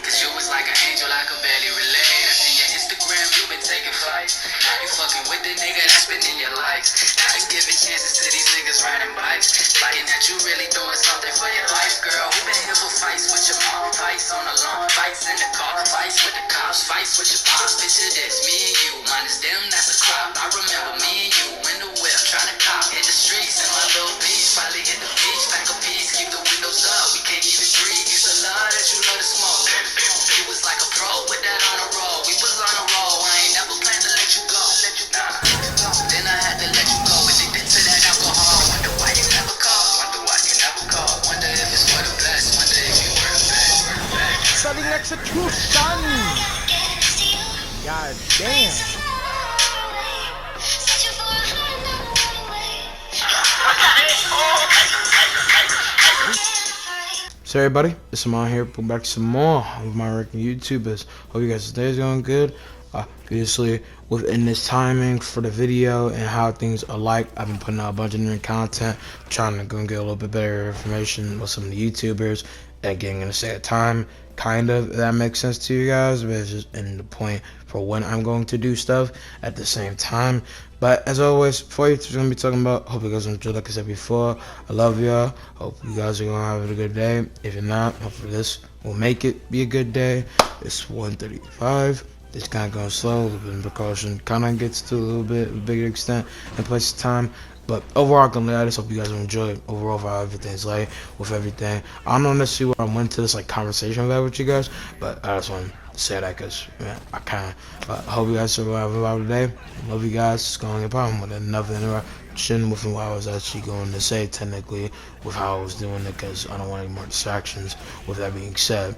Cause you was like an angel, I could barely relate. I see your Instagram, you been taking flights. Now you fucking with the nigga that's spending your life. Now you giving chances to these niggas riding bikes. Thinking that you really doing something for your life, girl. Who been here for fights with your mom? Fights on the lawn, fights in the car, fights with the cops, fights with your pops. Picture this, me and you, minus them, that's a crop. I remember me and you in the whip, trying to cop. Hit the streets in my little beach, finally hit the beach, pack a piece, keep the windows up. We can't even breathe, it's a love that you love to smoke. You was like a pro with that on the roll. We was on a roll, I ain't never planned to let you go. Nah. Then I had to let you go, addicted to that alcohol. Wonder why you never call, wonder why you never call. Wonder if it's for the best, wonder if you were the best. Sudden execution! God damn! So everybody, it's Amonra here, put back some more of my working YouTubers. Hope you guys' day is going good. Obviously, within this timing for the video and how things are like, I've been putting out a bunch of new content, trying to go and get a little bit better information with some of the YouTubers, and getting in a set time, kind of, if that makes sense to you guys, but it's just in the point for when I'm going to do stuff at the same time. But as always, before you're going to be talking about, hope you guys enjoyed, like I said before. I love y'all. Hope you guys are going to have a good day. If you're not, hopefully this will make it be a good day. It's 1:35. It's kind of going slow. A little bit of precaution kind of gets to a little bit of a bigger extent in place of time. But overall, I just hope you guys will enjoy overall how everything's like with everything. I don't know necessarily where I went to this like conversation with you guys, but I just want to say that because I kind of hope you guys survive about today. Love you guys. It's going to get problem with another interaction with what I was actually going to say technically with how I was doing it, because I don't want any more distractions. With that being said.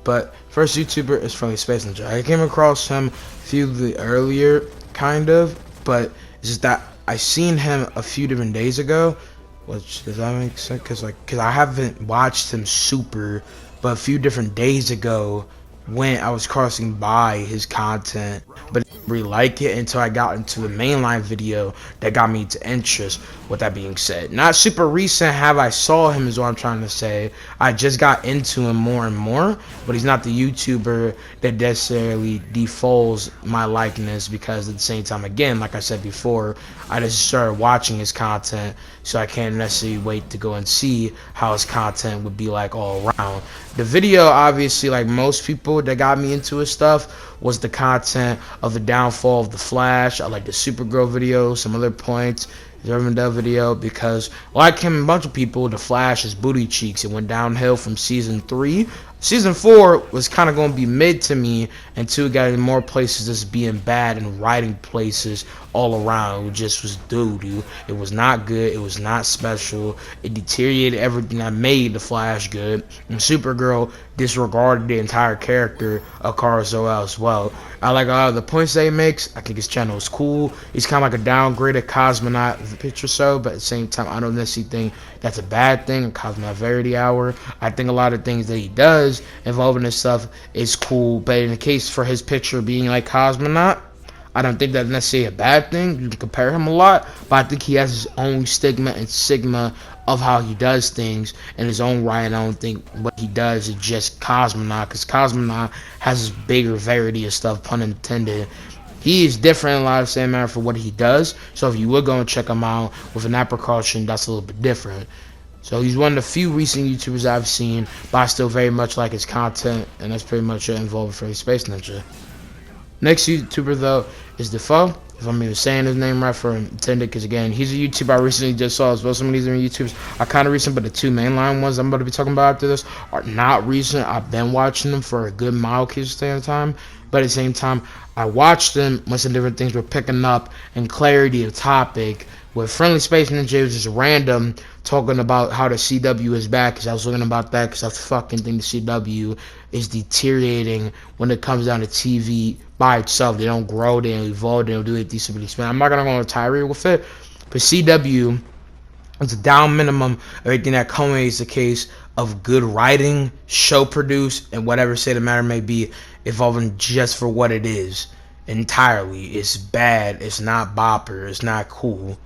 But first YouTuber is Friendly Space Ninja. I came across him a few earlier, kind of, but it's just that I seen him a few different days ago. Which, does that make sense? Cause I haven't watched him super, but a few different days ago when I was crossing by his content, but I didn't really like it until I got into the mainline video that got me to interest. With that being said, not super recent have I saw him is what I'm trying to say. I just got into him more and more, but he's not the YouTuber that necessarily defaults my likeness, because at the same time, again, like I said before, I just started watching his content, so I can't necessarily wait to go and see how his content would be like all around. The video, obviously, like most people that got me into his stuff, was the content of the downfall of the Flash. I like the Supergirl video, some other points, the Rivendell video, because like him, a bunch of people, the Flash is booty cheeks. It went downhill from season 3. Season 4 was kind of going to be mid to me until it got in more places just being bad and writing places all around. It just was doo-doo. It was not good. It was not special. It deteriorated everything that made the Flash good. And Supergirl disregarded the entire character of Kara Zor-El as well. I like the points that he makes. I think his channel is cool. He's kind of like a downgraded cosmonaut of the picture show, but at the same time, I don't necessarily think that's a bad thing. A cosmonaut Verity Hour. I think a lot of things that he does involving this stuff is cool, but in the case for his picture being like cosmonaut, I don't think that's necessarily a bad thing. You can compare him a lot, but I think he has his own stigma and sigma of how he does things in his own right. I don't think what he does is just cosmonaut, because cosmonaut has this bigger variety of stuff, pun intended. He is different in a lot of the same manner for what he does, so if you would go and check him out with an eye precaution, that's a little bit different. So he's one of the few recent YouTubers I've seen, but I still very much like his content, and that's pretty much it involving Friendly Space Ninja. Next YouTuber though is Defoe, if I'm even saying his name right for intended, because again, he's a YouTuber I recently just saw as well. Some of these YouTubers are kind of recent, but the two mainline ones I'm about to be talking about after this are not recent. I've been watching them for a good mile case of time, but at the same time, I watched them when some different things were picking up and clarity of topic. With Friendly Space Ninja, it was just random talking about how the CW is back, because I was looking about that, because I fucking think the CW is deteriorating when it comes down to TV by itself. They don't grow, they don't evolve, they don't do it decently. I'm not gonna go on a tirade with it, but CW, it's a down minimum of everything that culminates the case of good writing, show produced, and whatever state of matter may be, evolving just for what it is entirely. It's bad, it's not bopper, it's not cool.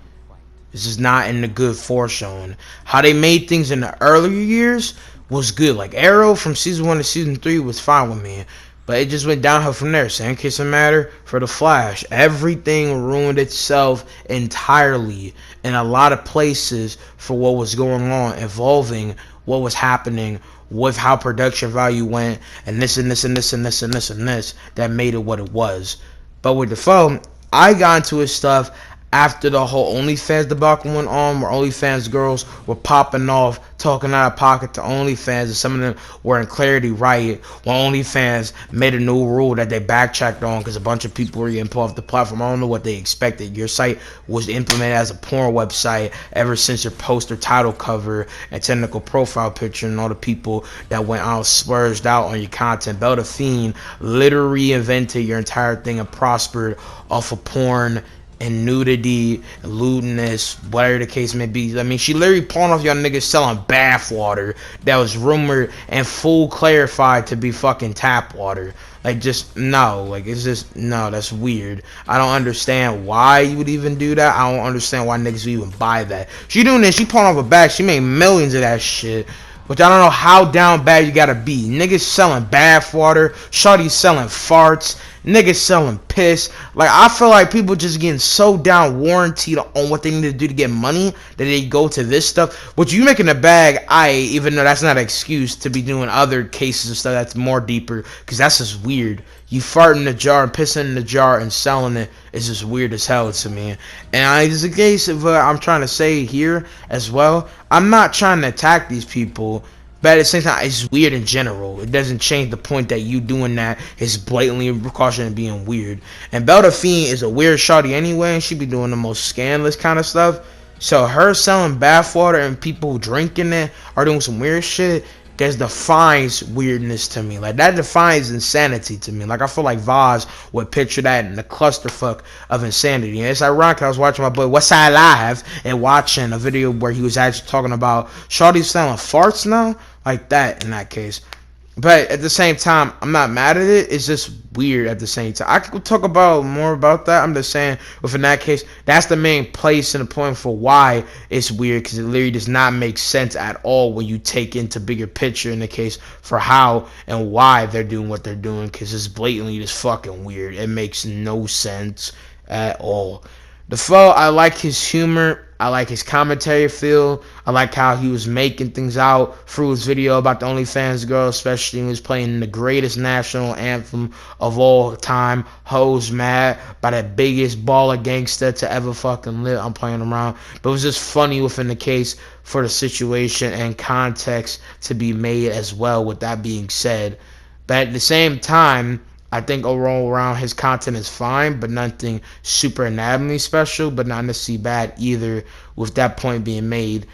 This is not in the good foreshowing. How they made things in the earlier years was good. Like Arrow from season 1 to season 3 was fine with me, but it just went downhill from there. Same case of matter for the Flash. Everything ruined itself entirely in a lot of places for what was going on, involving what was happening with how production value went, and this and this and this and this and this and this that made it what it was. But with the phone, I got into his stuff after the whole OnlyFans debacle went on, where OnlyFans girls were popping off, talking out of pocket to OnlyFans, and some of them were in Clarity Riot, while OnlyFans made a new rule that they backtracked on because a bunch of people were getting pulled off the platform. I don't know what they expected. Your site was implemented as a porn website ever since your poster title cover and technical profile picture, and all the people that went out splurged out on your content. Bella Fiend literally reinvented your entire thing and prospered off of porn and nudity, and lewdness, whatever the case may be. I mean, she literally pawned off y'all niggas selling bath water that was rumored and full clarified to be fucking tap water. Like, just, no. Like, it's just, no, that's weird. I don't understand why you would even do that. I don't understand why niggas would even buy that. She doing this, she pawned off a bag, she made millions of that shit. Which I don't know how down bad you gotta be. Niggas selling bath water, shawty selling farts, niggas selling piss. Like, I feel like people just getting so down warranted on what they need to do to get money that they go to this stuff. What you making a bag, even though that's not an excuse to be doing other cases of stuff that's more deeper, because that's just weird. You fart in the jar and pissing in the jar and selling it is just weird as hell to me. And it's a case of I'm trying to say here as well. I'm not trying to attack these people, but at the same time, it's weird in general. It doesn't change the point that you doing that is blatantly a precaution and being weird. And Bella Fiend is a weird shawty anyway, and she be doing the most scandalous kind of stuff. So her selling bathwater and people drinking it are doing some weird shit. That defines weirdness to me. Like, that defines insanity to me. Like, I feel like Vaz would picture that in the clusterfuck of insanity. And it's ironic, I was watching my boy Westside Live and watching a video where he was actually talking about shawty selling farts now. Like that in that case. But at the same time, I'm not mad at it. It's just weird at the same time. I could talk about more about that. I'm just saying, within that case, that's the main place and the point for why it's weird, because it literally does not make sense at all when you take into bigger picture in the case for how and why they're doing what they're doing, because it's blatantly just fucking weird. It makes no sense at all. The foe, I like his humor. I like his commentary feel. I like how he was making things out through his video about the OnlyFans girl, especially when he was playing the greatest national anthem of all time, Hoes Mad, by the biggest baller gangster to ever fucking live. I'm playing around. But it was just funny within the case for the situation and context to be made as well, with that being said. But at the same time, I think overall around his content is fine, but nothing super anatomy special, but not necessarily bad either, with that point being made.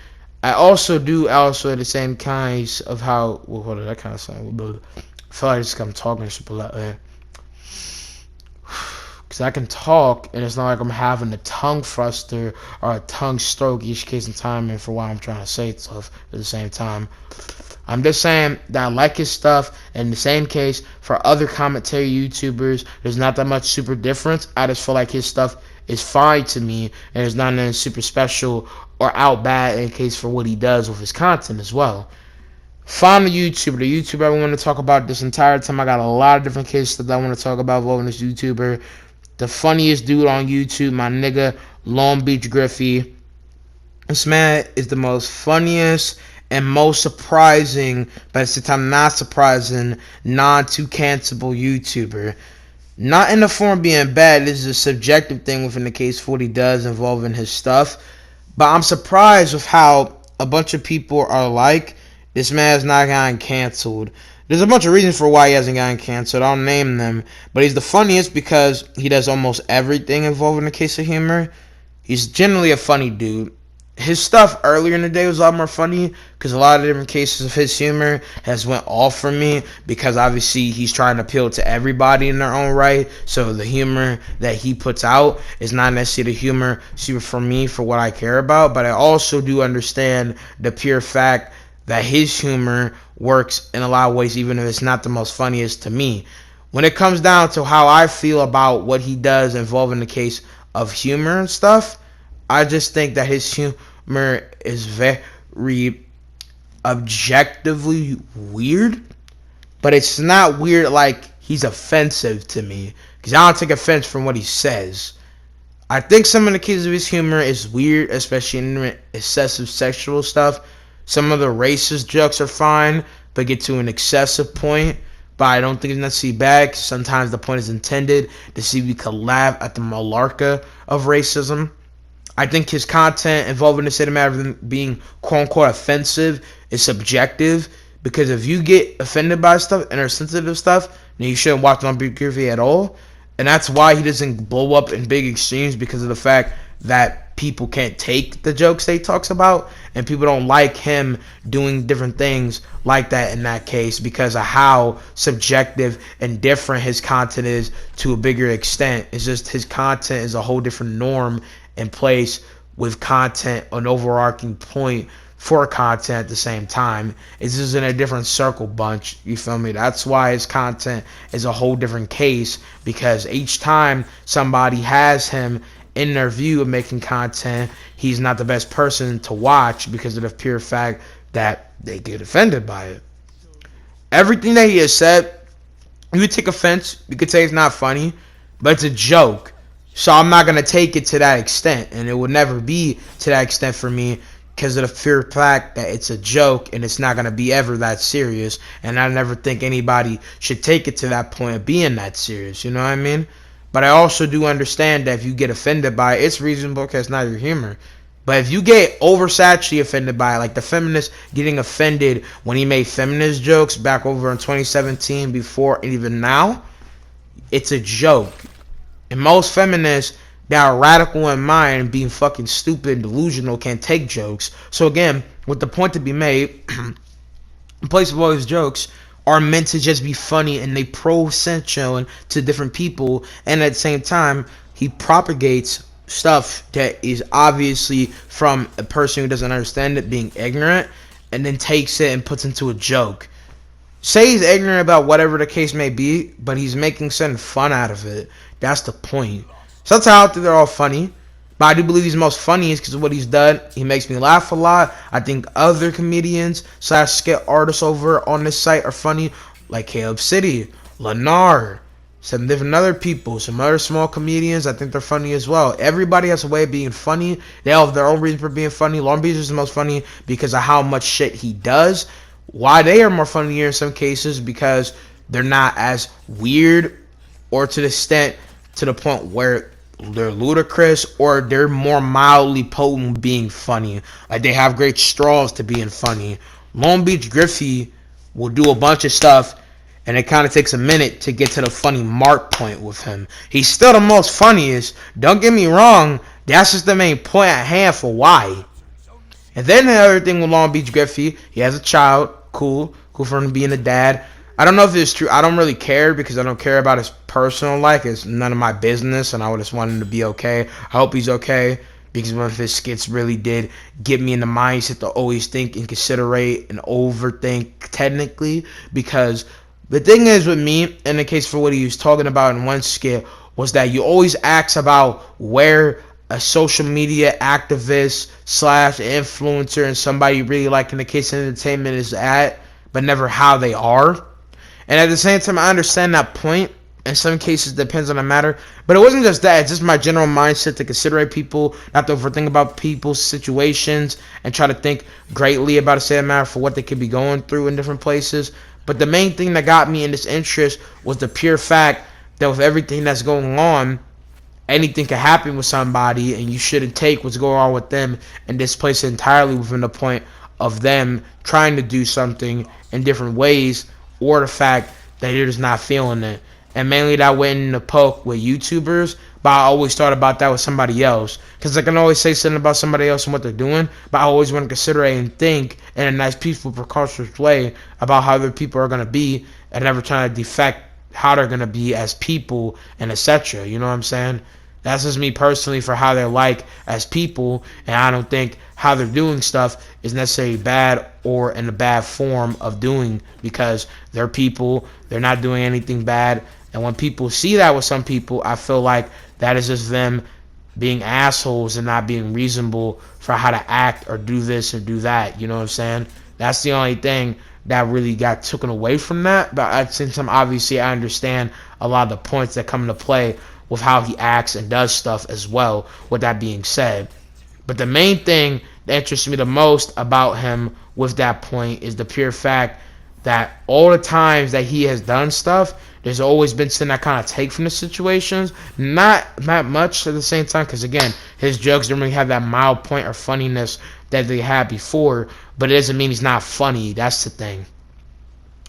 I also at the same kinds of how, well, hold on, that kind of sound, I feel like I'm talking super loud, because I can talk, and it's not like I'm having a tongue thruster or a tongue stroke each case in time, and for why I'm trying to say stuff at the same time. I'm just saying that I like his stuff. In the same case, for other commentary YouTubers, there's not that much super difference. I just feel like his stuff is fine to me, and there's not nothing super special or out bad in case for what he does with his content as well. Final YouTuber, the YouTuber I want to talk about this entire time. I got a lot of different cases that I want to talk about involving this YouTuber. The funniest dude on YouTube, my nigga, Longbeachgriffy. This man is the most funniest and most surprising, but at the same time not surprising, non-too-cancelable YouTuber. Not in the form of being bad, this is a subjective thing within the case for what he does involving his stuff. But I'm surprised with how a bunch of people are like, this man has not gotten canceled. There's a bunch of reasons for why he hasn't gotten canceled. I'll name them. But he's the funniest because he does almost everything involving the case of humor. He's generally a funny dude. His stuff earlier in the day was a lot more funny because a lot of different cases of his humor has went off for me, because obviously he's trying to appeal to everybody in their own right. So the humor that he puts out is not necessarily the humor super for me for what I care about, but I also do understand the pure fact that his humor works in a lot of ways, even if it's not the most funniest to me. When it comes down to how I feel about what he does involving the case of humor and stuff, I just think that his humor is very objectively weird, but it's not weird like he's offensive to me, because I don't take offense from what he says. I think some of the cases of his humor is weird, especially in excessive sexual stuff. Some of the racist jokes are fine, but get to an excessive point. But I don't think it's necessarily bad, because sometimes the point is intended to see if we could laugh at the malarca of racism. I think his content involving the state of matter being quote-unquote offensive is subjective, because if you get offended by stuff and are sensitive stuff, then you shouldn't watch Longbeachgriffy at all. And that's why he doesn't blow up in big extremes, because of the fact that people can't take the jokes that he talks about, and people don't like him doing different things like that in that case, because of how subjective and different his content is to a bigger extent. It's just his content is a whole different norm in place with content, an overarching point for content at the same time. It's just in a different circle bunch, you feel me? That's why his content is a whole different case, because each time somebody has him in their view of making content, he's not the best person to watch, because of the pure fact that they get offended by it. Everything that he has said, you could take offense, you could say it's not funny, but it's a joke. So I'm not going to take it to that extent, and it will never be to that extent for me, because of the pure fact that it's a joke and it's not going to be ever that serious. And I never think anybody should take it to that point of being that serious, you know what I mean? But I also do understand that if you get offended by it, it's reasonable, because it's not your humor. But if you get oversaturated offended by it, like the feminists getting offended when he made feminist jokes back over in 2017 before and even now, it's a joke. And most feminists that are radical in mind, being fucking stupid and delusional, can't take jokes. So again, with the point to be made, in place of all these jokes are meant to just be funny, and they pro-essential to different people, and at the same time, he propagates stuff that is obviously from a person who doesn't understand it, being ignorant, and then takes it and puts into a joke. Say he's ignorant about whatever the case may be, but he's making something fun out of it. That's the point. Sometimes I don't think they're all funny, but I do believe he's most funniest because of what he's done. He makes me laugh a lot. I think other comedians / skit artists over on this site are funny, like Caleb City, Lennar, some different other people, some other small comedians. I think they're funny as well. Everybody has a way of being funny. They all have their own reason for being funny. Long Beach is the most funny because of how much shit he does. Why they are more funnier in some cases, because they're not as weird or to the extent to the point where they're ludicrous, or they're more mildly potent being funny. Like they have great straws to being funny. Longbeachgriffy will do a bunch of stuff, and it kind of takes a minute to get to the funny mark point with him. He's still the most funniest. Don't get me wrong. That's just the main point at hand for why. And then the other thing with Longbeachgriffy, he has a child. Cool for him being a dad. I don't know if it's true. I don't really care, because I don't care about his personal life. It's none of my business, and I would just want him to be okay. I hope he's okay, because one of his skits really did get me in the mindset to always think and considerate and overthink technically. Because the thing is with me, in the case for what he was talking about in one skit, was that you always ask about where a social media activist / influencer and somebody you really like in the case of entertainment is at, but never how they are. And at the same time, I understand that point. In some cases, it depends on the matter. But it wasn't just that. It's just my general mindset to consider people, not to overthink about people's situations, and try to think greatly about a certain matter for what they could be going through in different places. But the main thing that got me in this interest was the pure fact that with everything that's going on, anything can happen with somebody, and you shouldn't take what's going on with them and displace it entirely within the point of them trying to do something in different ways, or the fact that you're just not feeling it. And mainly that went in the poke with YouTubers, but I always thought about that with somebody else, because I can always say something about somebody else and what they're doing, but I always want to consider it and think in a nice, peaceful, precautious way about how other people are going to be, and never trying to defect how they're going to be as people and etc. You know what I'm saying? That's just me personally for how they're like as people, and I don't think how they're doing stuff is necessarily bad or in a bad form of doing, because they're people, they're not doing anything bad. And when people see that with some people, I feel like that is just them being assholes and not being reasonable for how to act or do this or do that. You know what I'm saying? That's the only thing that really got taken away from that. But at the same time, obviously, I understand a lot of the points that come into play with how he acts and does stuff as well, with that being said. But the main thing that interests me the most about him with that point is the pure fact that all the times that he has done stuff, there's always been something I kind of take from the situations. Not that much at the same time, because again, his jokes don't really have that mild point or funniness that they had before, but it doesn't mean he's not funny. That's the thing.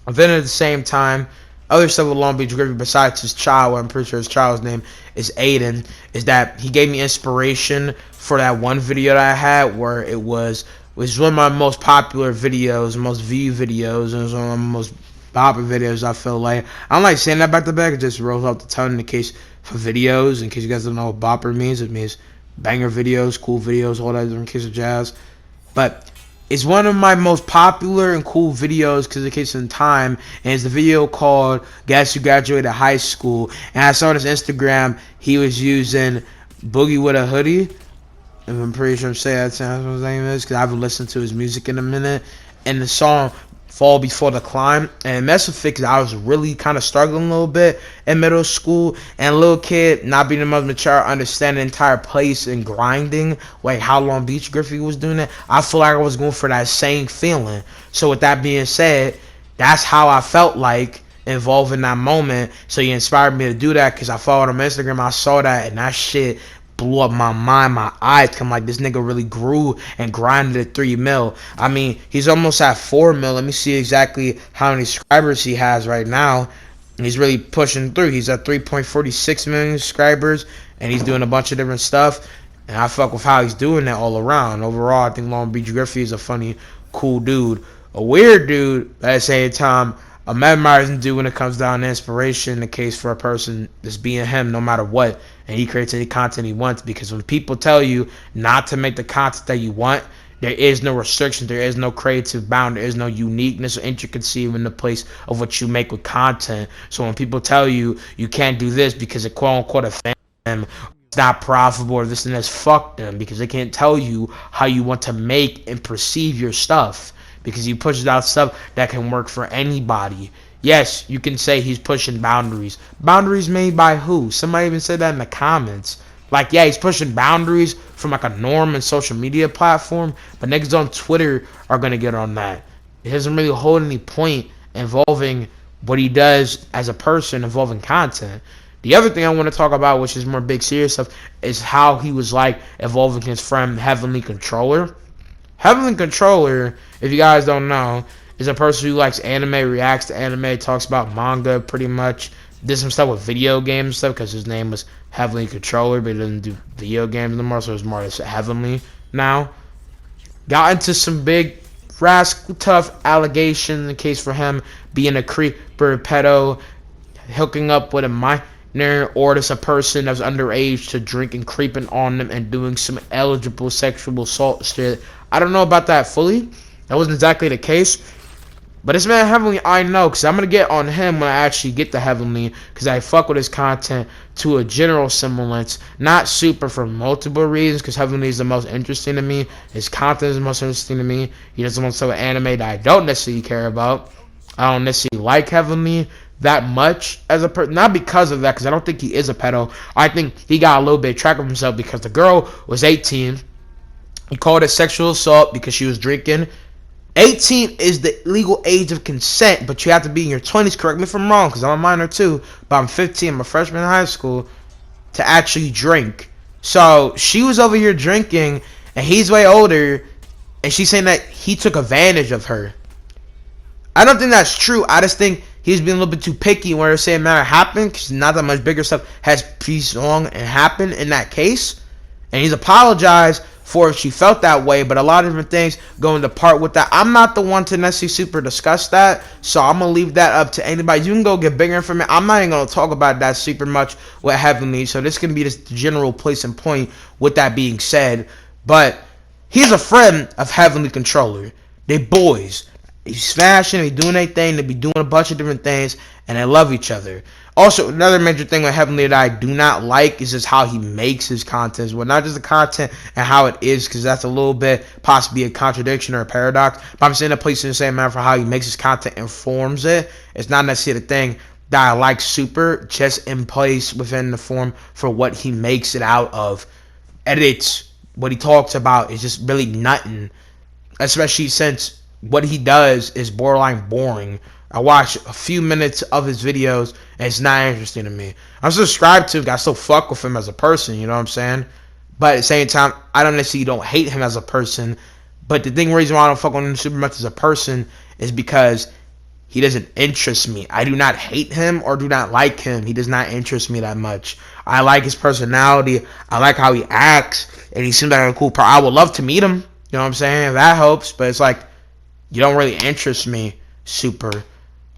And then at the same time, other stuff with Longbeachgriffy besides his child, I'm pretty sure his child's name is Aiden, is that he gave me inspiration for that one video that I had where it was one of my most popular videos, most viewed videos, and it was one of my most popular videos. I feel like I don't like saying that back to back. It just rolls off the tongue in the case for videos. In case you guys don't know what bopper means, it means banger videos, cool videos, all that different case of jazz. But it's one of my most popular and cool videos because it case in time, and it's the video called "Guess Who Graduated High School." And I saw on his Instagram he was using "Boogie with a Hoodie." I'm pretty sure I'm saying that's what his name is because I haven't listened to his music in a minute. And the song "Fall Before the Climb," and it messed with it because I was really kind of struggling a little bit in middle school, and a little kid not being the most mature, understanding the entire place and grinding, like how Longbeachgriffy was doing it. I feel like I was going for that same feeling. So with that being said, that's how I felt like involved in that moment. So he inspired me to do that because I followed him on Instagram. I saw that, and that shit blew up my mind, my eyes. Come like, this nigga really grew and grinded at 3 mil. I mean, he's almost at 4 mil. Let me see exactly how many subscribers he has right now. And he's really pushing through. He's at 3.46 million subscribers, and he's doing a bunch of different stuff. And I fuck with how he's doing that all around. Overall, I think Longbeachgriffy is a funny, cool dude. A weird dude, but at the same time, a mesmerizing dude when it comes down to inspiration, the case for a person that's being him no matter what, and he creates any content he wants. Because when people tell you not to make the content that you want, there is no restriction, there is no creative bound, there is no uniqueness or intricacy in the place of what you make with content. So when people tell you you can't do this because it quote unquote offends them, it's not profitable or this and this, fuck them, because they can't tell you how you want to make and perceive your stuff. Because he pushes out stuff that can work for anybody. Yes, you can say he's pushing boundaries. Boundaries made by who? Somebody even said that in the comments. Like, yeah, he's pushing boundaries from like a norm and social media platform, but niggas on Twitter are going to get on that. It doesn't really hold any point involving what he does as a person, involving content. The other thing I want to talk about, which is more big serious stuff, is how he was like evolving his friend Heavenly Controller. Heavenly Controller, if you guys don't know, is a person who likes anime, reacts to anime, talks about manga pretty much. Did some stuff with video games and stuff because his name was Heavenly Controller, but he doesn't do video games anymore, so it's more just Heavenly now. Got into some big, rascal, tough allegations in the case for him being a creeper, pedo, hooking up with a minor or just a person that's underage to drink and creeping on them and doing some eligible sexual assault shit. I don't know about that fully. That wasn't exactly the case. But this man Heavenly, I know, because I'm going to get on him when I actually get to Heavenly, because I fuck with his content to a general semblance. Not super for multiple reasons, because Heavenly is the most interesting to me. His content is the most interesting to me. He does some sort of anime that I don't necessarily care about. I don't necessarily like Heavenly that much as a person. Not because of that, because I don't think he is a pedo. I think he got a little bit track of himself because the girl was 18. He called it sexual assault because she was drinking. 18 is the legal age of consent, but you have to be in your 20s, correct me if I'm wrong, because I'm a minor too, but I'm 15, I'm a freshman in high school, to actually drink. So she was over here drinking, and he's way older, and she's saying that he took advantage of her. I don't think that's true. I just think he's been a little bit too picky where it's saying matter happened, because not that much bigger stuff has pieced along and happened in that case. And he's apologized for if she felt that way, but a lot of different things go into part with that. I'm not the one to necessarily super discuss that, so I'm going to leave that up to anybody. You can go get bigger information. I'm not even going to talk about that super much with Heavenly, so this can be this general place and point with that being said. But he's a friend of Heavenly Controller. They boys. They be smashing, they be doing their thing, they be doing a bunch of different things, and they love each other. Also, another major thing with Heavenly that I do not like is just how he makes his content. Well, not just the content and how it is, because that's a little bit possibly a contradiction or a paradox. But I'm saying the place in the same manner for how he makes his content informs it. It's not necessarily the thing that I like super, just in place within the form for what he makes it out of. Edits, what he talks about is just really nothing, especially since what he does is borderline boring. I watch a few minutes of his videos and it's not interesting to me. I'm subscribed to him, I still fuck with him as a person, you know what I'm saying? But at the same time, I don't necessarily don't hate him as a person. But the reason why I don't fuck with him super much as a person is because he doesn't interest me. I do not hate him or do not like him. He does not interest me that much. I like his personality. I like how he acts. And he seems like a cool person. I would love to meet him. You know what I'm saying? That helps. But it's like, you don't really interest me super.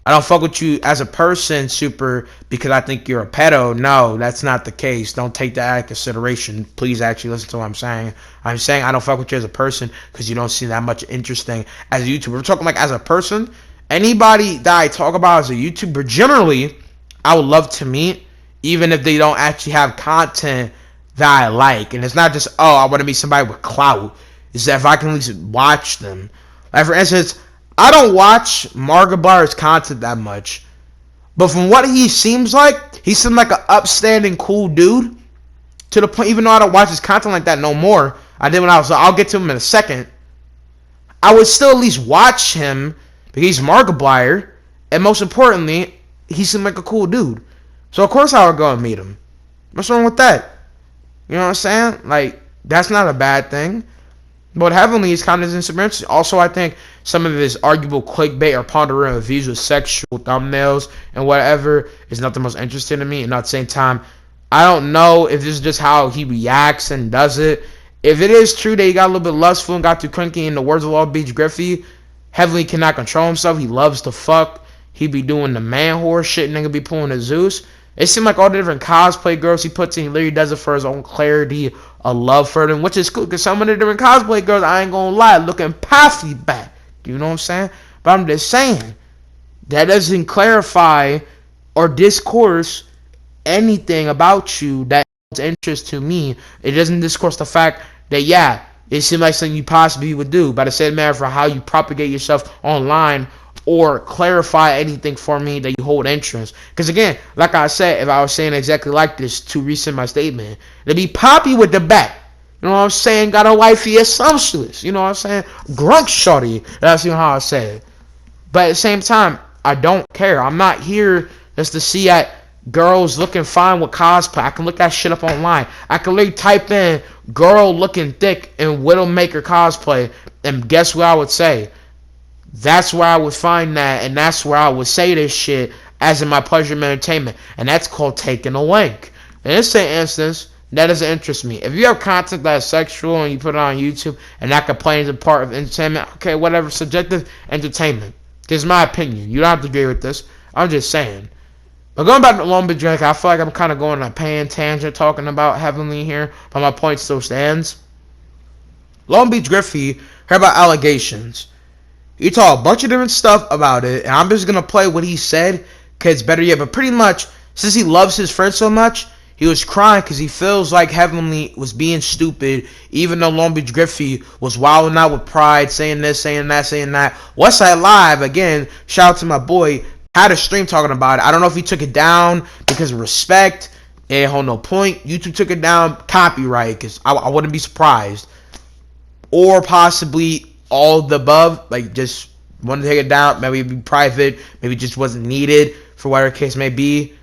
I don't fuck with you as a person super because I think you're a pedo. No, that's not the case. Don't take that into consideration. Please actually listen to what I'm saying. I'm saying I don't fuck with you as a person because you don't see that much interesting as a YouTuber. We're talking like as a person. Anybody that I talk about as a YouTuber, generally, I would love to meet, even if they don't actually have content that I like. And it's not just, oh, I want to meet somebody with clout. It's that if I can at least watch them. Like, for instance, I don't watch Markiplier's content that much. But from what he seems like, he seems like an upstanding, cool dude. To the point, even though I don't watch his content like that no more, I did when I was, I'll get to him in a second. I would still at least watch him because he's Markiplier, and most importantly, he seemed like a cool dude. So of course I would go and meet him. What's wrong with that? You know what I'm saying? Like, that's not a bad thing. But Heavenly is kind of interesting. Also, I think some of his arguable clickbait or pondering reviews with sexual thumbnails and whatever is not the most interesting to me. And at the same time, I don't know if this is just how he reacts and does it. If it is true that he got a little bit lustful and got too cranky, in the words of Longbeachgriffy, Heavenly cannot control himself. He loves to fuck. He be doing the man whore shit. Nigga be pulling a Zeus. It seems like all the different cosplay girls he puts in, he literally does it for his own clarity, a love for them, which is cool. Because some of the different cosplay girls, I ain't gonna lie, looking passively back. You know what I'm saying? But I'm just saying, that doesn't clarify or discourse anything about you that holds interest to me. It doesn't discourse the fact that, yeah, it seems like something you possibly would do. By the same matter for how you propagate yourself online or clarify anything for me that you hold interest. Because again, like I said, if I was saying exactly like this to resend my statement, it'd be Poppy with the back. You know what I'm saying? Got a wifey as sumptuous. You know what I'm saying? Grunk shorty. That's how I say it. But at the same time, I don't care. I'm not here just to see at girls looking fine with cosplay. I can look that shit up online. I can literally type in girl looking thick in Widowmaker cosplay, and guess what I would say? That's where I would find that, and that's where I would say this shit as in my pleasure of entertainment, and that's called taking a wank. In this instance, that doesn't interest me. If you have content that is sexual and you put it on YouTube and that complains a part of entertainment, okay, whatever, subjective entertainment. It's my opinion. You don't have to agree with this. I'm just saying. But going back to Longbeachgriffy, I feel like I'm kind of going on a pan tangent talking about Heavenly here, but my point still stands. Longbeachgriffy heard about allegations. He told a bunch of different stuff about it, and I'm just going to play what he said, because it's better yet. But pretty much, since he loves his friend so much, he was crying because he feels like Heavenly was being stupid, even though Longbeachgriffy was wilding out with pride, saying this, saying that, saying that. Westside Live, again, shout out to my boy, had a stream talking about it. I don't know if he took it down because of respect. It ain't hold no point. YouTube took it down, copyright, because I wouldn't be surprised. Or possibly all the above, like just wanted to take it down. Maybe it'd be private. Maybe it just wasn't needed for whatever case may be.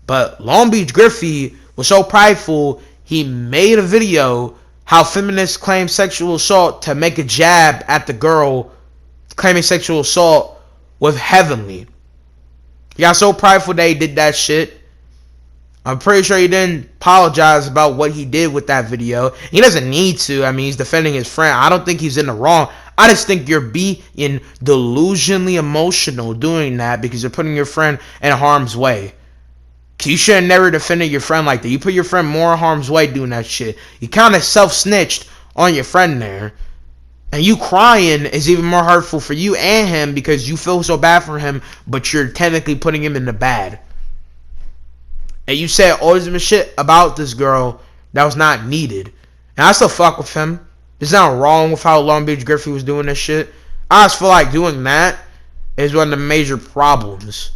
But Longbeachgriffy was so prideful, he made a video how feminists claim sexual assault to make a jab at the girl claiming sexual assault with Heavenly. He got so prideful that he did that shit. I'm pretty sure he didn't apologize about what he did with that video. He doesn't need to. I mean, he's defending his friend. I don't think he's in the wrong. I just think you're being delusionally emotional doing that because you're putting your friend in harm's way. You should have never defended your friend like that. You put your friend more in harm's way doing that shit. You kind of self-snitched on your friend there. And you crying is even more hurtful for you and him because you feel so bad for him, but you're technically putting him in the bad. And you said all this shit about this girl that was not needed. And I still fuck with him. There's nothing wrong with how Longbeachgriffy was doing this shit. I just feel like doing that is one of the major problems.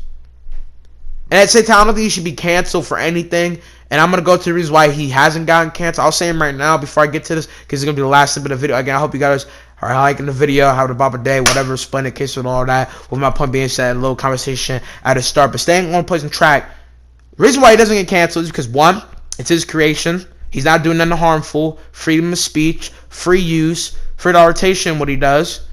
And at the same time, I don't think he should be canceled for anything. And I'm going to go to the reasons why he hasn't gotten canceled. I'll say him right now before I get to this, because it's going to be the last bit of the video. Again, I hope you guys are liking the video, having a bop day, whatever, splendid case and all that. With my point being said, a little conversation at the start. But staying on place and track, the reason why he doesn't get canceled is because, one, it's his creation. He's not doing nothing harmful. Freedom of speech, free use, free rotation, what he does.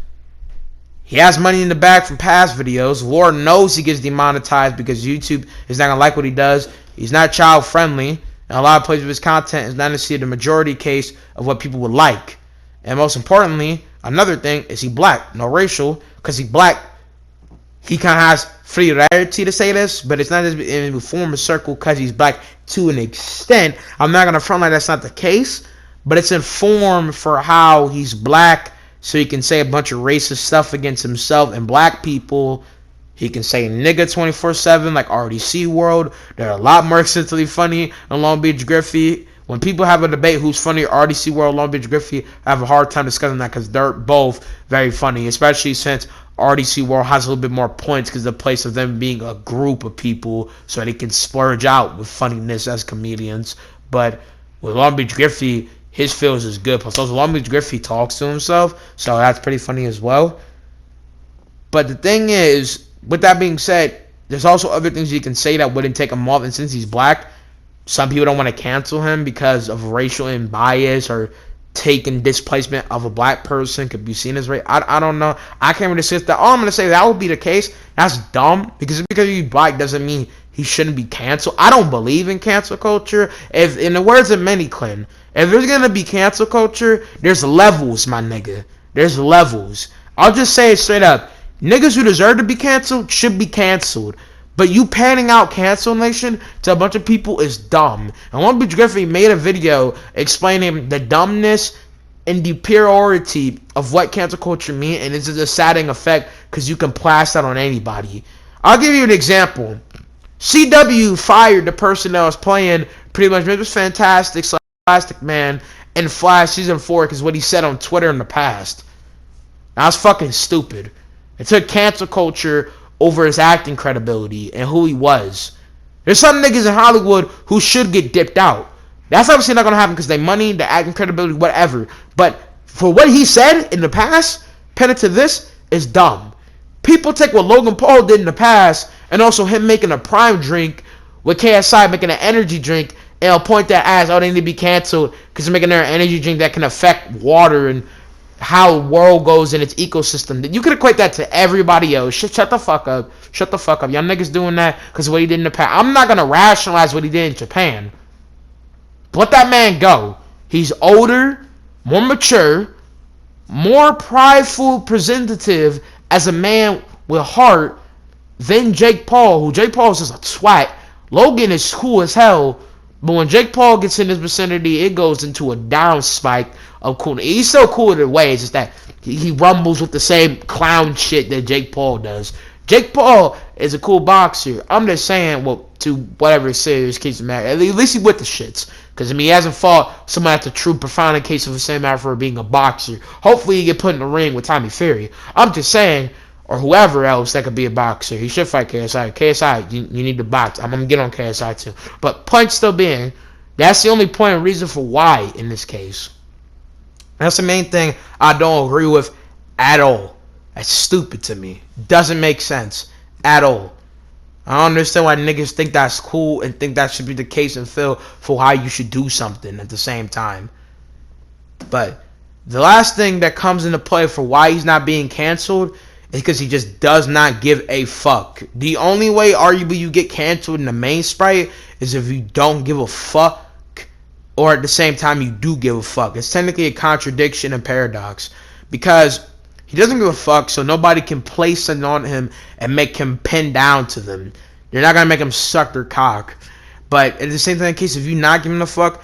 He has money in the bag from past videos. Lord knows he gets demonetized because YouTube is not going to like what he does. He's not child friendly. And a lot of places of his content is not necessarily the majority case of what people would like. And most importantly, another thing is he black. No racial. Because he black, he kind of has familiarity to say this, but it's not in the form of circle because he's black to an extent. I'm not going to front like that's not the case, but it's informed for how he's black, so he can say a bunch of racist stuff against himself and black people. He can say nigga 24/7 like RDC World. They're a lot more extensively funny than Longbeachgriffy. When people have a debate who's funnier, RDC World, Longbeachgriffy, I have a hard time discussing that because they're both very funny, especially since RDC World has a little bit more points because the place of them being a group of people so they can splurge out with funniness as comedians. But with Longbeachgriffy, his feels is good. Plus, also Longbeachgriffy talks to himself, so that's pretty funny as well. But the thing is, with that being said, there's also other things you can say that wouldn't take him off. And since he's black, some people don't want to cancel him because of racial bias or taking displacement of a black person could be seen as race. I don't know. I can't really say that. All I'm going to say that would be the case. That's dumb because just because he's black doesn't mean he shouldn't be canceled. I don't believe in cancel culture. If, in the words of many, Clinton, if there's going to be cancel culture, there's levels, my nigga. There's levels. I'll just say it straight up. Niggas who deserve to be canceled should be canceled. But you panning out cancel nation to a bunch of people is dumb. And Longbeachgriffy made a video explaining the dumbness and the superiority of what cancel culture means, and it's a deciding effect because you can blast that on anybody. I'll give you an example. CW fired the person that was playing pretty much Mr. Fantastic / Plastic Man in Flash Season 4 because what he said on Twitter in the past. That's fucking stupid. It took cancel culture over his acting credibility and who he was. There's some niggas in Hollywood who should get dipped out. That's obviously not going to happen because they money, the acting credibility, whatever. But for what he said in the past, pennant to this, is dumb. People take what Logan Paul did in the past and also him making a prime drink with KSI making an energy drink, and they'll point that as, oh, they need to be canceled because they're making their energy drink that can affect water and how the world goes in its ecosystem. You could equate that to everybody else. Shut the fuck up. Shut the fuck up. Y'all niggas doing that because of what he did in the past. I'm not going to rationalize what he did in Japan. Let that man go. He's older, more mature, more prideful, presentative as a man with heart than Jake Paul, who Jake Paul is just a twat. Logan is cool as hell, but when Jake Paul gets in his vicinity, it goes into a down spike of coolness. He's still cool in a way. It's just that he rumbles with the same clown shit that Jake Paul does. Jake Paul is a cool boxer. I'm just saying, well, to whatever serious case of matter, at least he with the shits. Because, I mean, he hasn't fought someone at the true profound case of the same matter for being a boxer. Hopefully he get put in the ring with Tommy Fury. I'm just saying, or whoever else that could be a boxer. He should fight KSI. KSI, you need to box. I'm going to get on KSI too. But point still being, that's the only point and reason for why in this case. That's the main thing I don't agree with at all. That's stupid to me. Doesn't make sense at all. I don't understand why niggas think that's cool and think that should be the case and feel for how you should do something at the same time. But the last thing that comes into play for why he's not being canceled is because he just does not give a fuck. The only way arguably you get canceled in the main sprite is if you don't give a fuck, or at the same time you do give a fuck. It's technically a contradiction and paradox because he doesn't give a fuck, so nobody can place it on him and make him pin down to them. You're not going to make him suck their cock. But at the same time, in case of you not giving a fuck,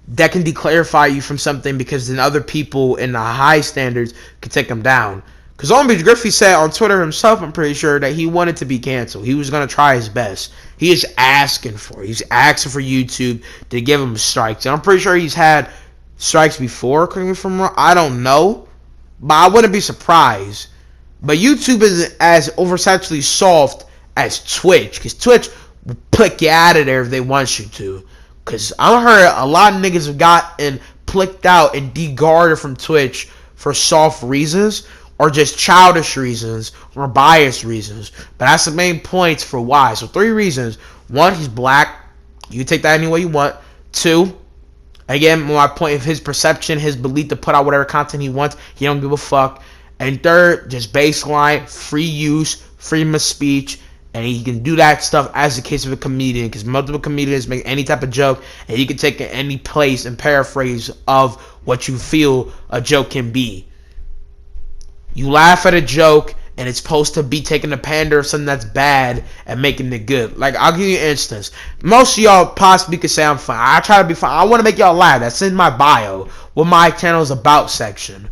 that can declarify you from something, because then other people in the high standards can take them down. Because Longbeachgriffy said on Twitter himself, I'm pretty sure, that he wanted to be canceled. He was going to try his best. He is asking for it. He's asking for YouTube to give him strikes. And I'm pretty sure he's had strikes before, correct me if I'm wrong. I don't know, but I wouldn't be surprised. But YouTube isn't as oversaturated soft as Twitch, because Twitch will pluck you out of there if they want you to. Because I heard a lot of niggas have gotten plicked out and deguarded from Twitch for soft reasons, or just childish reasons, or biased reasons. But that's the main points for why. So 3 reasons. 1, he's black. You can take that any way you want. 2, again, my point of his perception, his belief to put out whatever content he wants. He don't give a fuck. And 3rd, just baseline, free use, freedom of speech. And he can do that stuff as the case of a comedian, because multiple comedians make any type of joke, and he can take it any place and paraphrase of what you feel a joke can be. You laugh at a joke, and it's supposed to be taking the pander of something that's bad and making it good. Like, I'll give you an instance. Most of y'all possibly could say I'm funny. I try to be funny. I want to make y'all laugh. That's in my bio, what my channel is about section.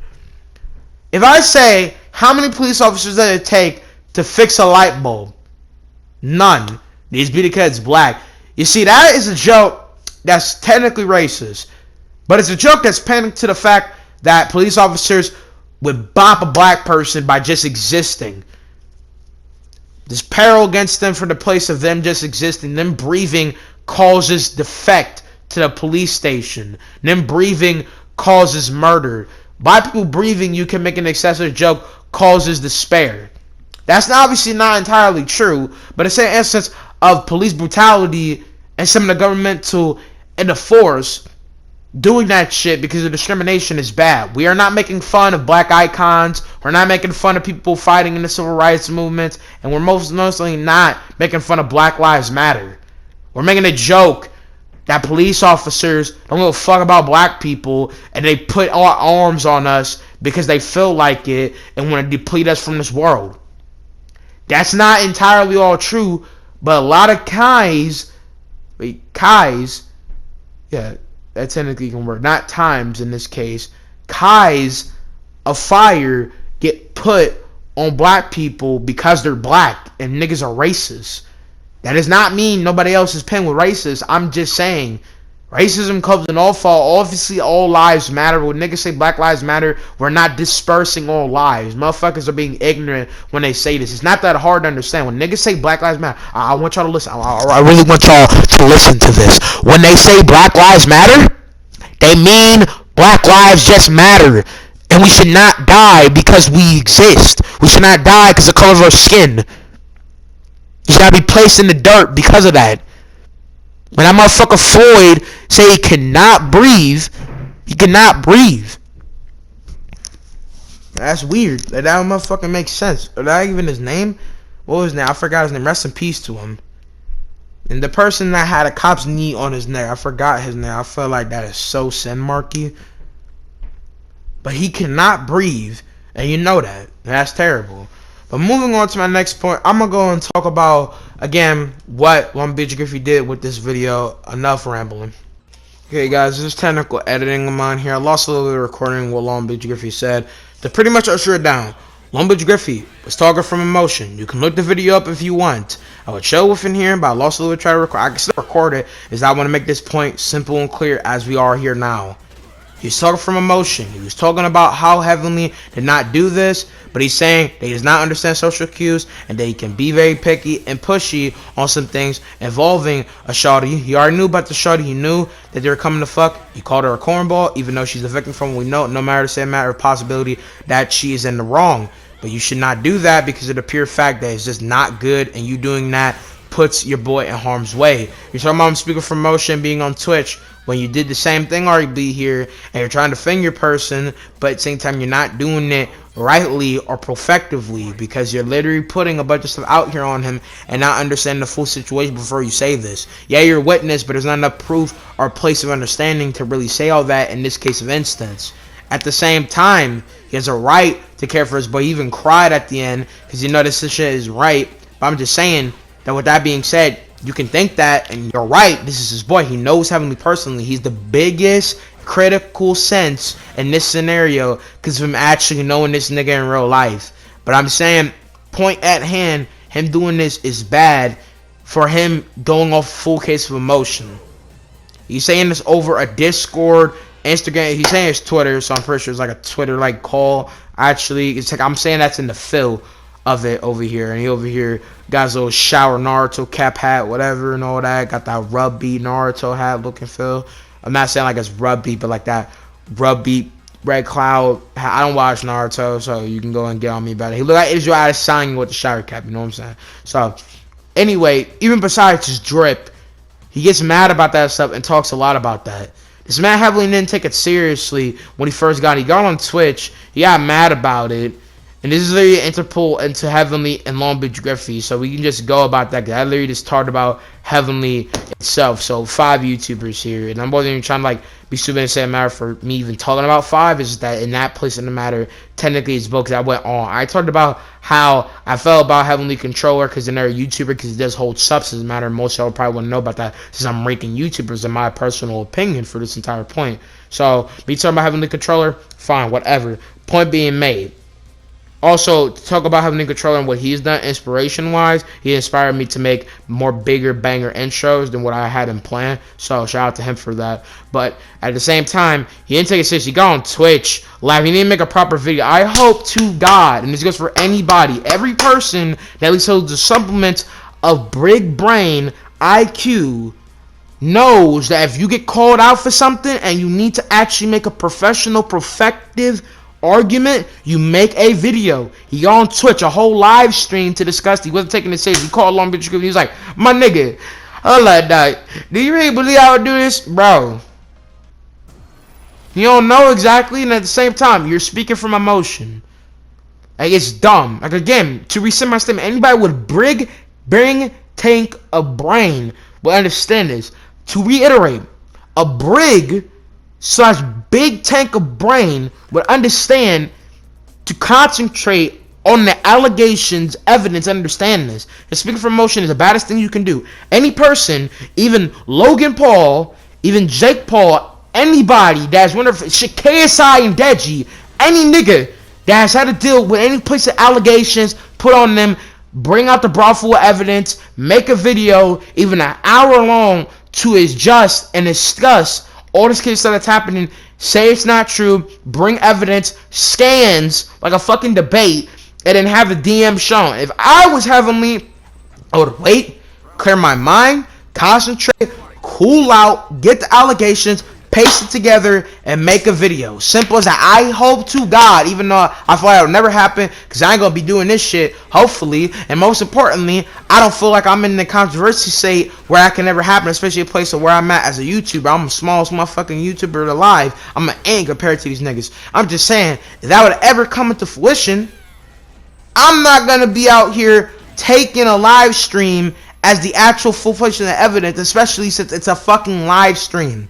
If I say, how many police officers does it take to fix a light bulb? None. Needs to be because it's black. You see, that is a joke that's technically racist, but it's a joke that's pandering to the fact that police officers would bop a black person by just existing. There's peril against them for the place of them just existing. Them breathing causes defect to the police station. Them breathing causes murder. By people breathing, you can make an excessive joke, causes despair. That's obviously not entirely true, but it's an instance of police brutality and some of the governmental and the force doing that shit because the discrimination is bad. We are not making fun of black icons. We're not making fun of people fighting in the civil rights movement, and we're mostly not making fun of Black Lives Matter. We're making a joke that police officers don't give a fuck about black people, and they put our arms on us because they feel like it and want to deplete us from this world. That's not entirely all true, but a lot of Kais, yeah, that technically can work, not times in this case, Kais of fire get put on black people because they're black and niggas are racist. That does not mean nobody else is paying with racist. I'm just saying racism comes in all fault. Obviously, all lives matter. When niggas say Black Lives Matter, we're not dispersing all lives. Motherfuckers are being ignorant when they say this. It's not that hard to understand. When niggas say Black Lives Matter, I want y'all to listen. I really want y'all to listen to this. When they say Black Lives Matter, they mean Black lives just matter. And we should not die because we exist. We should not die because of the color of our skin. You should not be placed in the dirt because of that. When that motherfucker Floyd say he cannot breathe, he cannot breathe. That's weird. That motherfucker makes sense. Or that even his name? What was his name? I forgot his name. Rest in peace to him. And the person that had a cop's knee on his neck, I forgot his name. I feel like that is so sin-marky. But he cannot breathe, and you know that. That's terrible. But moving on to my next point, I'm going to go and talk about, again, what Longbeachgriffy did with this video. Enough rambling. Okay, guys, there's technical editing of mine here. I lost a little bit of recording what Longbeachgriffy said to pretty much usher it down. Longbeachgriffy was talking from emotion. You can look the video up if you want. I would show within here, but I lost a little bit trying to record. I can still record it, as I want to make this point simple and clear as we are here now. He's talking from emotion. He was talking about how Heavenly did not do this, but he's saying that he does not understand social cues and that he can be very picky and pushy on some things involving a shawty. He already knew about the shawty. He knew that they were coming to fuck. He called her a cornball, even though she's a victim from what we know. No matter the same matter of possibility that she is in the wrong. But you should not do that because of the pure fact that it's just not good, and you doing that puts your boy in harm's way. You're talking about him speaking from emotion, being on Twitch, when you did the same thing arguably here, and you're trying to defend your person, but at the same time you're not doing it rightly or profectively, because you're literally putting a bunch of stuff out here on him and not understanding the full situation before you say this. Yeah, you're a witness, but there's not enough proof or place of understanding to really say all that in this case of instance. At the same time, he has a right to care for his boy. He even cried at the end because you know this shit is right. But I'm just saying that with that being said, You can think that, and you're right. This is his boy. He knows Heavenly personally. He's the biggest critical sense in this scenario because of him actually knowing this nigga in real life. But I'm saying, point at hand, him doing this is bad for him going off full case of emotion. He's saying this over a Discord, Instagram. He's saying it's Twitter, so I'm pretty sure it's like a Twitter-like call. Actually, it's like I'm saying that's in the fill of it over here. And he over here got his little shower Naruto cap hat, whatever, and all that. Got that rub beat Naruto hat looking feel. I'm not saying like it's rub beat, but like that rub beat Red Cloud. I don't watch Naruto, so you can go and get on me about it. He look like Israel Adesanya with the shower cap, you know what I'm saying? So, anyway, even besides his drip, he gets mad about that stuff and talks a lot about that. This man heavily didn't take it seriously when he first got it. He got on Twitch, he got mad about it, and this is literally an interpol into Heavenly and Longbeachgriffy, so we can just go about that, because I literally just talked about Heavenly itself. So 5 YouTubers here, and I'm wasn't even trying to like be stupid and say a matter for me even talking about 5. Is that in that place in the matter, technically it's both, because I went on. I talked about how I felt about Heavenly Controller, because they're a YouTuber, because he does hold substance matter. Most y'all probably wouldn't know about that, since I'm ranking YouTubers in my personal opinion for this entire point. So me talking about Heavenly Controller, fine, whatever. Point being made. Also, to talk about Heavenly Controller and what he's done inspiration-wise, he inspired me to make more bigger banger intros than what I had in plan. So, shout out to him for that. But, at the same time, he didn't take it seriously. He got on Twitch live. He didn't make a proper video. I hope to God, and this goes for anybody, every person that at least holds a supplement of big brain IQ knows that if you get called out for something and you need to actually make a professional, perfective argument, you make a video. He got on Twitch, a whole live stream to discuss. He wasn't taking it serious. He called Longbeachgriffy. He was like, my nigga, hold like that. Do you really believe I would do this? Bro, you don't know exactly, and at the same time, you're speaking from emotion. Like, it's dumb. Like, again, to rescind my statement, anybody with bring tank a brain will understand this. To reiterate, a brig / big tank of brain would understand to concentrate on the allegations, evidence, and understand this. And speaking from emotion is the baddest thing you can do. Any person, even Logan Paul, even Jake Paul, anybody that's one of KSI and Deji, any nigga that has had to deal with any place of allegations put on them, bring out the brothel evidence, make a video, even an hour long, to adjust and discuss all this case that's happening, say it's not true, bring evidence, scans, like a fucking debate, and then have the DM shown. If I was Heavenly, I would wait, clear my mind, concentrate, cool out, get the allegations, paste it together, and make a video. Simple as that. I hope to God, even though I feel like it'll never happen, because I ain't going to be doing this shit, hopefully, and most importantly, I don't feel like I'm in the controversy state where that can never happen, especially a place where I'm at as a YouTuber. I'm the smallest motherfucking YouTuber alive. I'm an ant compared to these niggas. I'm just saying, if that would ever come into fruition, I'm not going to be out here taking a live stream as the actual full portion of evidence, especially since it's a fucking live stream.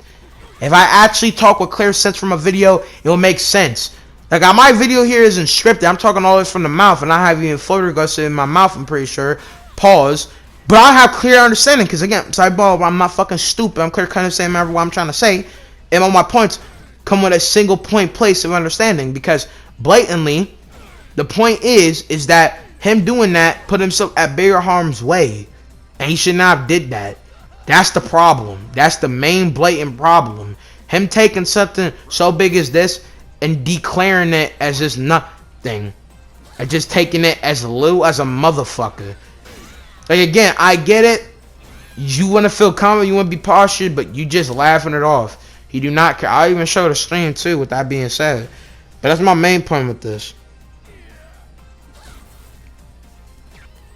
If I actually talk with clear sense from a video, it will make sense. Like, my video here isn't scripted. I'm talking all this from the mouth, and I have even floater guts in my mouth, I'm pretty sure. Pause. But I have clear understanding, because again, sidebar, I'm not fucking stupid. I'm clear understanding what I'm trying to say. And all my points come with a single point place of understanding, because blatantly, the point is that him doing that put himself at bigger harm's way. And he should not have did that. That's the problem. That's the main blatant problem. Him taking something so big as this and declaring it as just nothing. And just taking it as little as a motherfucker. Like, again, I get it. You want to feel confident, you want to be postured, but you just laughing it off. You do not care. I'll even show the stream too, with that being said. But that's my main point with this.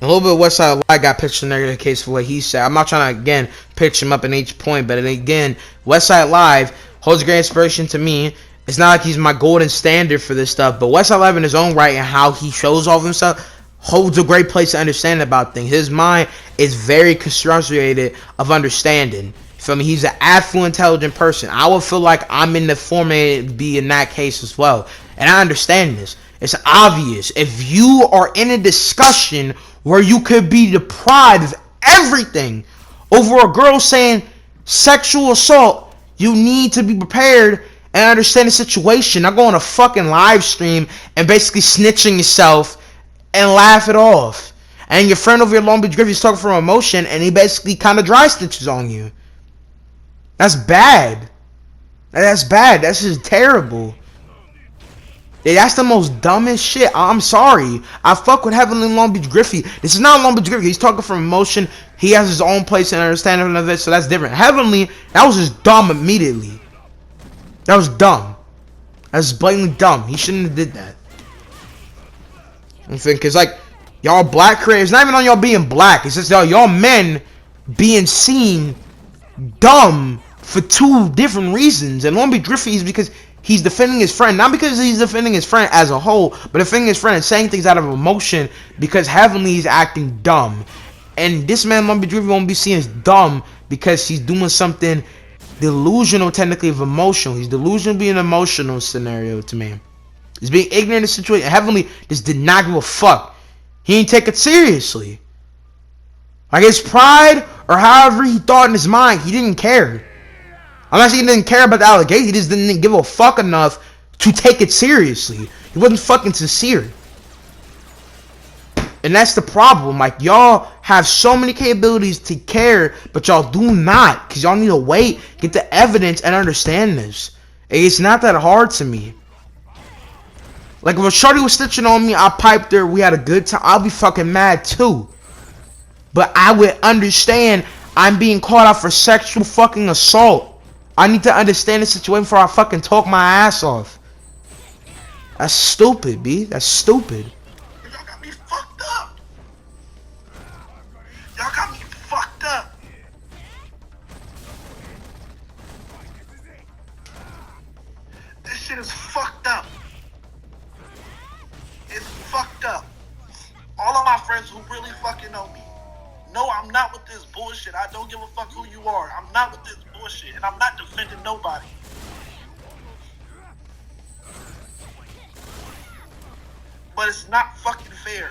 A little bit of Westside Live got pitched in negative case for what he said. I'm not trying to, again, pitch him up in each point. But again, Westside Live holds great inspiration to me. It's not like he's my golden standard for this stuff. But Westside Live in his own right and how he shows off himself holds a great place to understand about things. His mind is very constructed of understanding. You feel me? He's an affluent, intelligent person. I would feel like I'm in the format to be in that case as well. And I understand this. It's obvious. If you are in a discussion where you could be deprived of everything, over a girl saying sexual assault, you need to be prepared and understand the situation. Not go on a fucking live stream and basically snitching yourself and laugh it off. And your friend over here, Longbeachgriffy, is talking from emotion, and he basically kind of dry stitches on you. That's bad. That's bad. That's just terrible. Yeah, that's the most dumbest shit. I'm sorry. I fuck with Heavenly Longbeachgriffy. This is not Longbeachgriffy. He's talking from emotion. He has his own place and understanding of it, so that's different. Heavenly, that was just dumb immediately. That was dumb. That's blatantly dumb. He shouldn't have did that. I think, cause like y'all black creators, not even on y'all being black. It's just y'all men being seen dumb for two different reasons. And Longbeachgriffy is because he's defending his friend, not because he's defending his friend as a whole, but defending his friend and saying things out of emotion because Heavenly is acting dumb. And this man Longbeachgriffy won't be seen as dumb because he's doing something delusional, technically, of emotional. He's delusional being an emotional scenario to me. He's being ignorant of the situation. Heavenly just did not give a fuck. He didn't take it seriously. Like his pride, or however he thought in his mind, he didn't care. I'm not saying he didn't care about the allegation. He just didn't give a fuck enough to take it seriously. He wasn't fucking sincere. And that's the problem. Like, y'all have so many capabilities to care, but y'all do not. Because y'all need to wait, get the evidence, and understand this. It's not that hard to me. Like, if a shorty was stitching on me, I piped her, we had a good time, I'll be fucking mad too. But I would understand I'm being called out for sexual fucking assault. I need to understand the situation before I fucking talk my ass off. That's stupid, B. That's stupid. Y'all got me fucked up. Y'all got me fucked up. This shit is fucked up. It's fucked up. All of my friends who really fucking know me know I'm not with this bullshit. I don't give a fuck who you are. I'm not with this bullshit, and I'm not defending nobody. But it's not fucking fair.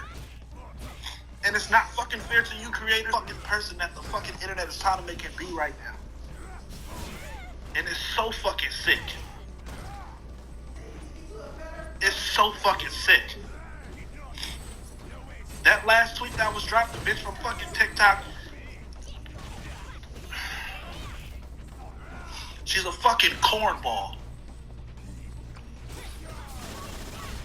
And it's not fucking fair to you, creator, fucking person that the fucking internet is trying to make it be right now. And it's so fucking sick. It's so fucking sick. That last tweet that was dropped, the bitch from fucking TikTok, she's a fucking cornball.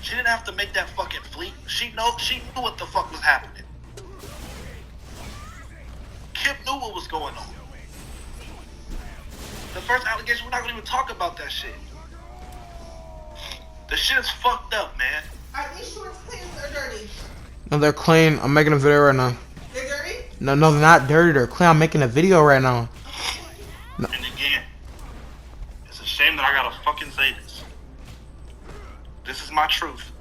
She didn't have to make that fucking fleet. She knew what the fuck was happening. Kip knew what was going on. The first allegation, we're not gonna even talk about that shit. The shit is fucked up, man. Are these shorts clean or dirty? No, they're clean. I'm making a video right now. They're dirty? No, they're not dirty. They're clean. I'm making a video right now. No. And again, it's a shame that I gotta fucking say this. This is my truth.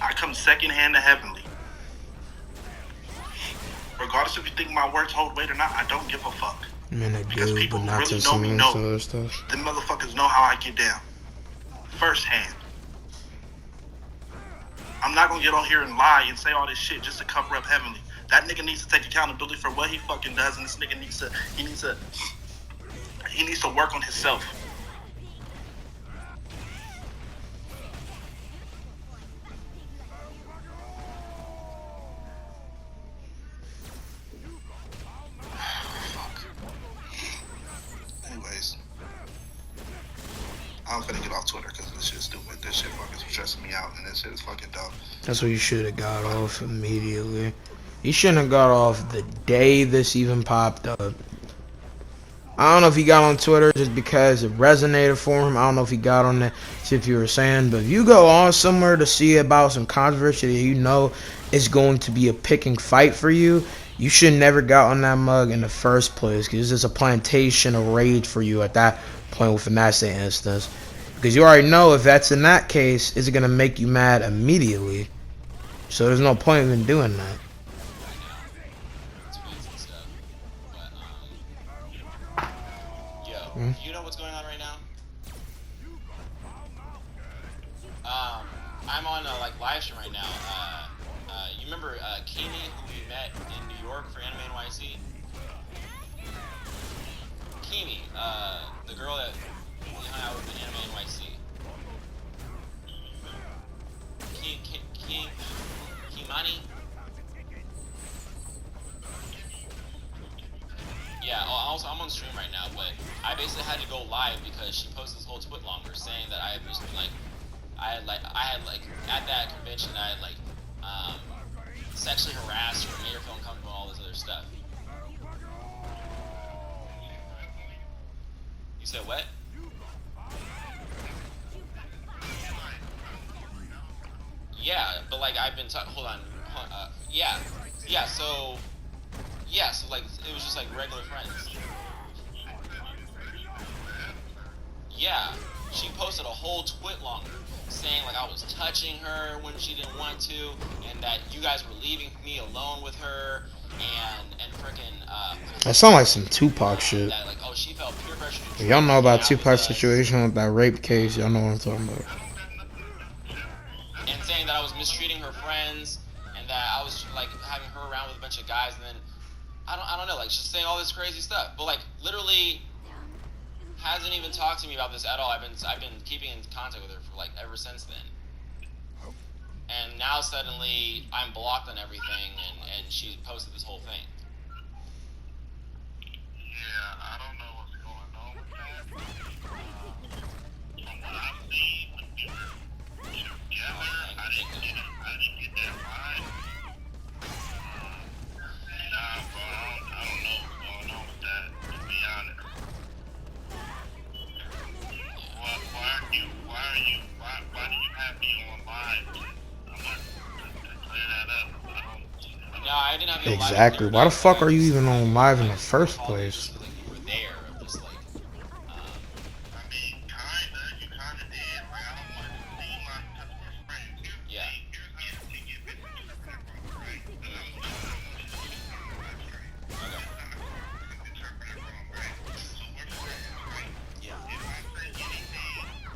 I come secondhand to Heavenly. Regardless if you think my words hold weight or not, I don't give a fuck. I mean, they because do, people but who not really to know me know. some other stuff. Them motherfuckers know how I get down. Firsthand. I'm not gonna get on here and lie and say all this shit just to cover up Heavenly. That nigga needs to take accountability for what he fucking does, and this nigga needs to work on himself. Anyways, I'm finna get off Twitter because this shit's stupid. This shit fucking stressing me out, and this shit is fucking dumb. That's what you should have got off immediately. You shouldn't have got off the day this even popped up. I don't know if he got on Twitter just because it resonated for him. I don't know if he got on there, see if you were saying. But if you go on somewhere to see about some controversy that you know is going to be a picking fight for you, you should never got on that mug in the first place. Because it's just a plantation of rage for you at that point within that same instance. Because you already know if that's in that case, it's going to make you mad immediately. So there's no point in doing that. You know what's going on right now? I'm on a live stream right now. You remember Keeney, who we met in New York for Anime NYC? the girl that we hung out with in Anime NYC. Kimani? Yeah, also I'm on stream right now, but I basically had to go live because she posted this whole twit longer saying that I had just been I had at that convention I had sexually harassed her, made her feel uncomfortable, and all this other stuff. You said what? Yeah, but I've been hold on, yeah, so it was just regular friends. Yeah, she posted a whole twit longer saying I was touching her when she didn't want to, and that you guys were leaving me alone with her, and freaking That sound like some Tupac shit. that oh, she felt peer pressure. Y'all know about Tupac's situation with that rape case. Y'all know what I'm talking about. And saying that I was mistreating her friends, and that I was having her around with a bunch of guys, and then I don't know, she's saying all this crazy stuff, but literally hasn't even talked to me about this at all. I've been keeping in contact with her for ever since then. And now suddenly I'm blocked on everything, and she posted this whole thing. Yeah, I don't know what's going on with that. From what I've seen, when we were together, I didn't get that vibe. Nah, bro, I don't know what's going on with that, to be honest. Why do you have me on live? I'm not to clear that up. No, I didn't have you on live. Exactly. Why the fuck are you even on live in the first place? You were there, just I mean, kinda. You kinda did. I don't want it to seem like because we're friends. Yeah. You're here to get business interpreted wrong, right? But I don't want you to interpret it wrong, right? So we're friends, right? Yeah. If I say anything and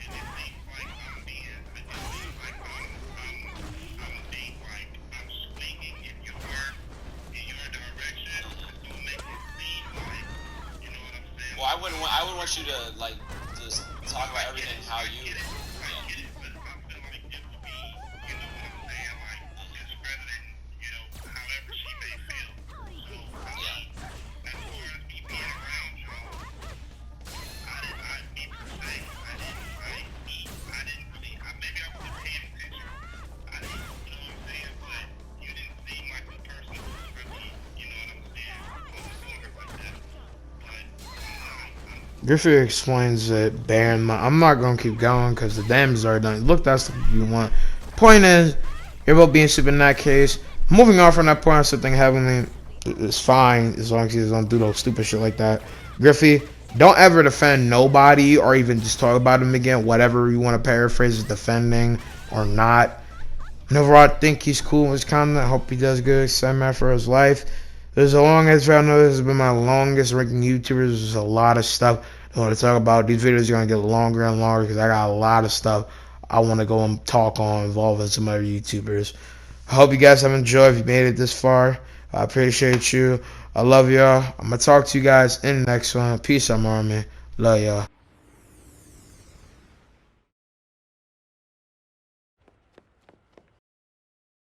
it seems like I'm being, I'm swinging in your direction, it's gonna make it seem like, you know what I'm saying? Well, I wouldn't want you to just talk about everything how you. I get it, but I feel like it would be, you know what I'm saying, discrediting, however she may feel. So, I mean, as far as me being around y'all, maybe I wasn't paying attention. I didn't, you know what I'm saying, but you didn't seem like the person who was really, you know what I'm saying, focusing on her like that. But, Griffy explains that bear in mind. I'm not gonna keep going because the damage is already done. Look, that's what you want. Point is, you're both being stupid in that case. Moving on from that point on something heavenly is fine as long as you don't do those stupid shit like that. Griffy, don't ever defend nobody or even just talk about him again. Whatever you want to paraphrase as defending or not. And overall, I think he's cool with his content. I hope he does good. Same man for his life. As long as I know, this has been my longest ranking YouTubers. There's a lot of stuff I want to talk about. These videos are going to get longer and longer because I got a lot of stuff I want to go and talk on involving some other YouTubers. I hope you guys have enjoyed. If you made it this far, I appreciate you. I love y'all. I'm going to talk to you guys in the next one. Peace, Amonra. Love y'all.